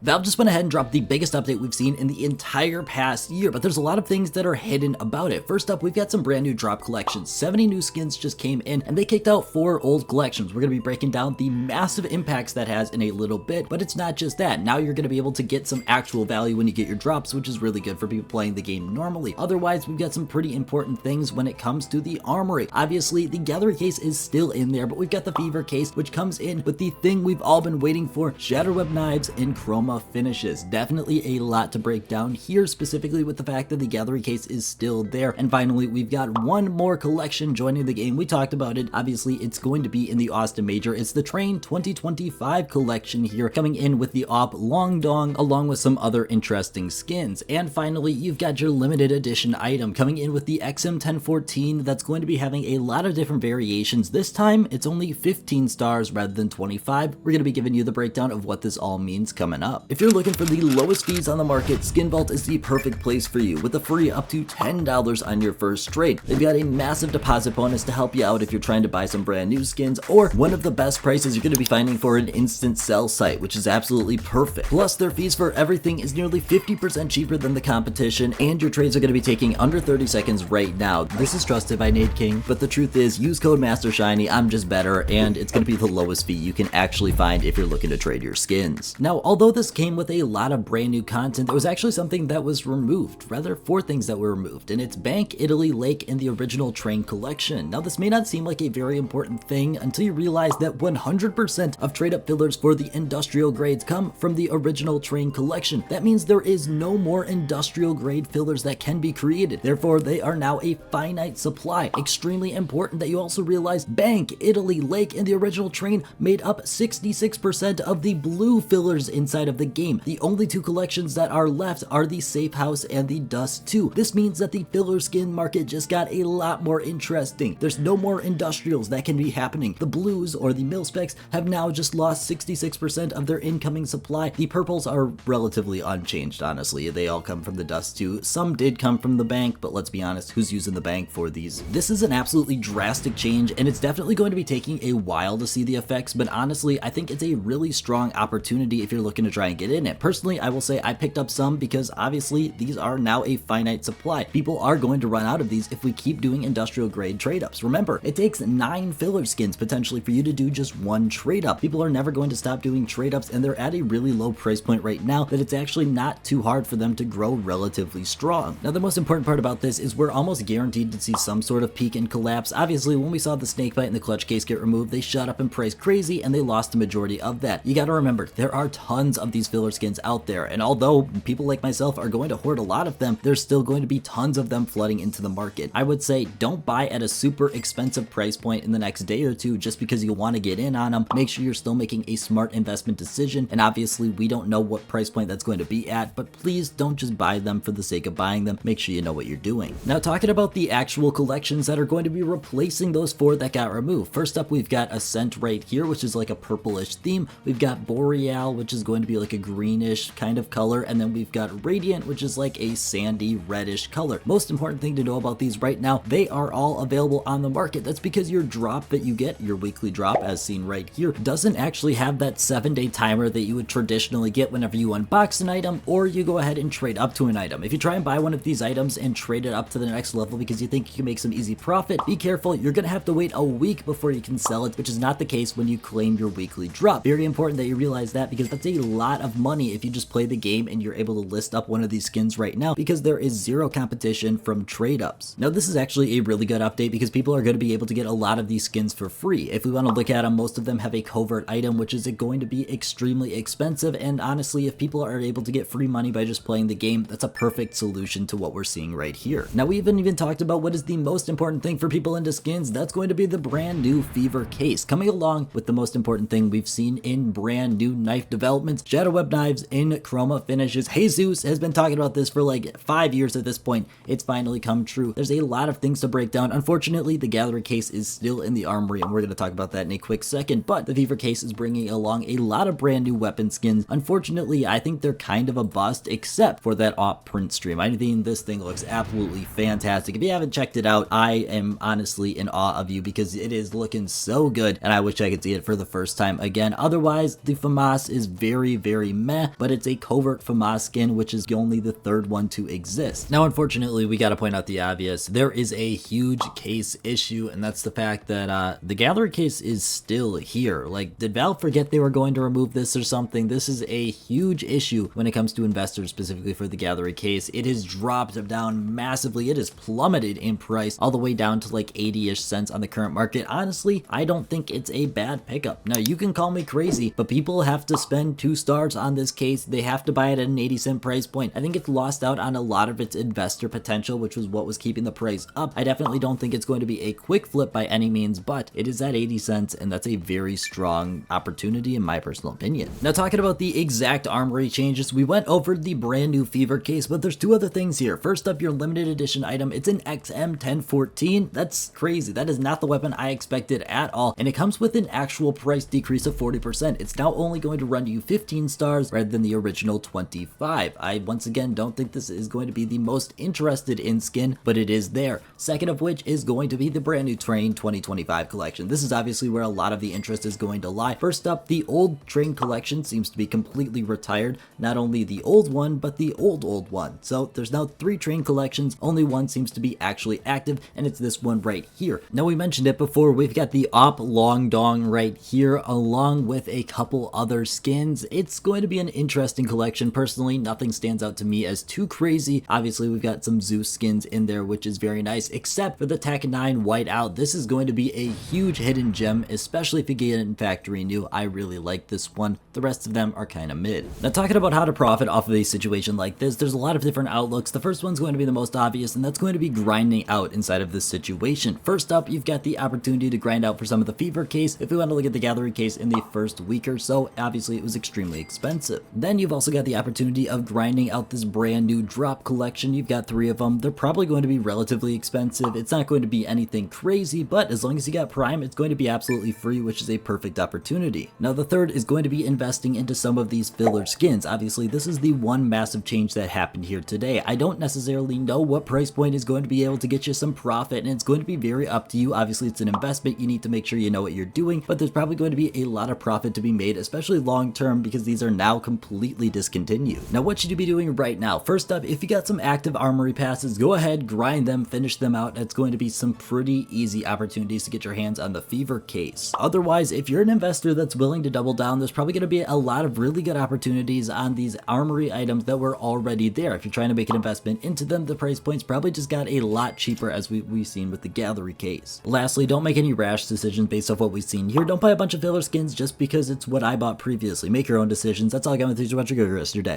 Valve just went ahead and dropped the biggest update we've seen in the entire past year, but there's a lot of things that are hidden about it. First up, we've got some brand new drop collections. 70 new skins just came in, and they kicked out 4 old collections. We're going to be breaking down the massive impacts that has in a little bit, but it's not just that. Now you're going to be able to get some actual value when you get your drops, which is really good for people playing the game normally. Otherwise, we've got some pretty important things when it comes to the Armory. Obviously, the Gallery case is still in there, but we've got the Fever case, which comes in with the thing we've all been waiting for, Shatterweb knives and Chroma finishes. Definitely a lot to break down here, specifically with the fact that the Gallery case is still there. And finally, we've got one more collection joining the game. We talked about it. Obviously, it's going to be in the Austin Major. It's the Train 2025 collection here, coming in with the Op Long Dong, along with some other interesting skins. And finally, you've got your limited edition item coming in with the XM1014 that's going to be having a lot of different variations. This time, it's only 15 stars rather than 25. We're going to be giving you the breakdown of what this all means coming up. If you're looking for the lowest fees on the market, Skin Vault is the perfect place for you with a free up to $10 on your first trade. They've got a massive deposit bonus to help you out if you're trying to buy some brand new skins, or one of the best prices you're going to be finding for an instant sell site, which is absolutely perfect. Plus, their fees for everything is nearly 50% cheaper than the competition, and your trades are going to be taking under 30 seconds right now. This is trusted by Nate King, but the truth is, use code MasterShiny, I'm just better, and it's going to be the lowest fee you can actually find if you're looking to trade your skins. Now, although this came with a lot of brand new content, there was actually something that was removed, rather 4 things that were removed, and it's Bank, Italy, Lake, and the original Train collection. Now this may not seem like a very important thing until you realize that 100% of trade up fillers for the industrial grades come from the original Train collection. That means there is no more industrial grade fillers that can be created. Therefore, they are now a finite supply. Extremely important that you also realize Bank, Italy, Lake, and the original Train made up 66% of the blue fillers inside of the game. The only 2 collections that are left are the Safe House and the Dust 2. This means that the filler skin market just got a lot more interesting. There's no more industrials that can be happening. The blues, or the mil specs, have now just lost 66% of their incoming supply. The purples are relatively unchanged, honestly. They all come from the Dust 2. Some did come from the Bank, but let's be honest, who's using the Bank for these? This is an absolutely drastic change, and it's definitely going to be taking a while to see the effects, but honestly, I think it's a really strong opportunity if you're looking to try and get in it. Personally, I will say I picked up some because obviously these are now a finite supply. People are going to run out of these if we keep doing industrial grade trade ups. Remember, it takes 9 filler skins potentially for you to do just 1 trade up. People are never going to stop doing trade ups, and they're at a really low price point right now that it's actually not too hard for them to grow relatively strong. Now, the most important part about this is we're almost guaranteed to see some sort of peak and collapse. Obviously, when we saw the snakebite and the clutch case get removed, they shot up in price crazy and they lost the majority of that. You gotta remember, there are tons of these filler skins out there, and although people like myself are going to hoard a lot of them, there's still going to be tons of them flooding into the market. I would say don't buy at a super expensive price point in the next day or two just because you want to get in on them. Make sure you're still making a smart investment decision, and obviously we don't know what price point that's going to be at, but please don't just buy them for the sake of buying them. Make sure you know what you're doing. Now, talking about the actual collections that are going to be replacing those 4 that got removed. First up, we've got Ascent right here, which is like a purplish theme. We've got Boreal, which is going to be like a greenish kind of color, and then we've got Radiant, which is like a sandy reddish color. Most important thing to know about these right now, they are all available on the market. That's because your drop that you get, your weekly drop as seen right here, doesn't actually have that 7-day timer that you would traditionally get whenever you unbox an item or you go ahead and trade up to an item. If you try and buy one of these items and trade it up to the next level because you think you can make some easy profit, be careful, you're gonna have to wait a week before you can sell it, which is not the case when you claim your weekly drop. Very important that you realize that, because that's a lot of money if you just play the game and you're able to list up one of these skins right now, because there is 0 competition from trade ups. Now, this is actually a really good update because people are going to be able to get a lot of these skins for free. If we want to look at them, most of them have a covert item, which is going to be extremely expensive, and honestly, if people are able to get free money by just playing the game, that's a perfect solution to what we're seeing right here. Now, we haven't even talked about what is the most important thing for people into skins. That's going to be the brand new Fever case, coming along with the most important thing we've seen in brand new knife developments, Shatterweb knives in Chroma finishes. Jesus has been talking about this for like 5 years at this point. It's finally come true. There's a lot of things to break down. Unfortunately, the Gallery case is still in the Armory, and we're going to talk about that in a quick second, but the Fever case is bringing along a lot of brand new weapon skins. Unfortunately, I think they're kind of a bust, except for that op print stream. I think this thing looks absolutely fantastic. If you haven't checked it out, I am honestly in awe of you because it is looking so good, and I wish I could see it for the first time again. Otherwise, the FAMAS is very very meh, but it's a covert FAMAS skin, which is only the third one to exist. Now, unfortunately, we gotta point out the obvious. There is a huge case issue, and that's the fact that the gallery case is still here. Like, did Valve forget they were going to remove this or something? This is a huge issue when it comes to investors, specifically for the gallery case. It has dropped down massively. It has plummeted in price all the way down to like 80-ish cents on the current market. Honestly, I don't think it's a bad pickup. Now, you can call me crazy, but people have to spend 2 stars on this case. They have to buy it at an 80-cent price point. I think it's lost out on a lot of its investor potential, which was what was keeping the price up. I definitely don't think it's going to be a quick flip by any means, but it is at 80 cents, and that's a very strong opportunity in my personal opinion. Now, talking about the exact Armory changes, we went over the brand new Fever case, but there's 2 other things here. First up, your limited edition item. It's an XM1014. That's crazy. That is not the weapon I expected at all, and it comes with an actual price decrease of 40%. It's now only going to run you 15 stars rather than the original 25. I, once again, don't think this is going to be the most interested in skin, but it is there. Second of which is going to be the brand new Train 2025 collection. This is obviously where a lot of the interest is going to lie. First up, the old Train collection seems to be completely retired. Not only the old one, but the old one. So there's now 3 Train collections. Only one seems to be actually active, and it's this one right here. Now, we mentioned it before. We've got the Op Long Dong right here, along with a couple other skins. It's going to be an interesting collection. Personally, nothing stands out to me as too crazy. Obviously, we've got some Zeus skins in there, which is very nice, except for the Tech 9 Whiteout. This is going to be a huge hidden gem, especially if you get it in Factory New. I really like this one. The rest of them are kind of mid. Now, talking about how to profit off of a situation like this, there's a lot of different outlooks. The first one's going to be the most obvious, and that's going to be grinding out inside of this situation. First up, you've got the opportunity to grind out for some of the Fever case. If we want to look at the gallery case in the first week or so, obviously it was extremely expensive. Then you've also got the opportunity of grinding out this brand new drop collection. You've got 3 of them. They're probably going to be relatively expensive. It's not going to be anything crazy, but as long as you got Prime, it's going to be absolutely free, which is a perfect opportunity. Now, the third is going to be investing into some of these filler skins. Obviously, this is the one massive change that happened here today. I don't necessarily know what price point is going to be able to get you some profit, and it's going to be very up to you. Obviously, it's an investment. You need to make sure you know what you're doing, but there's probably going to be a lot of profit to be made, especially long term, because these are now completely discontinued. Now, what should you be doing right now? First up, if you got some active Armory passes, go ahead, grind them, finish them out. It's going to be some pretty easy opportunities to get your hands on the Fever case. Otherwise, if you're an investor that's willing to double down, there's probably going to be a lot of really good opportunities on these Armory items that were already there. If you're trying to make an investment into them, the price points probably just got a lot cheaper, as we've seen with the gallery case. Lastly, don't make any rash decisions based off what we've seen here. Don't buy a bunch of filler skins just because it's what I bought previously. Make your own decisions. That's all I got with you. Watch your good rest of your day.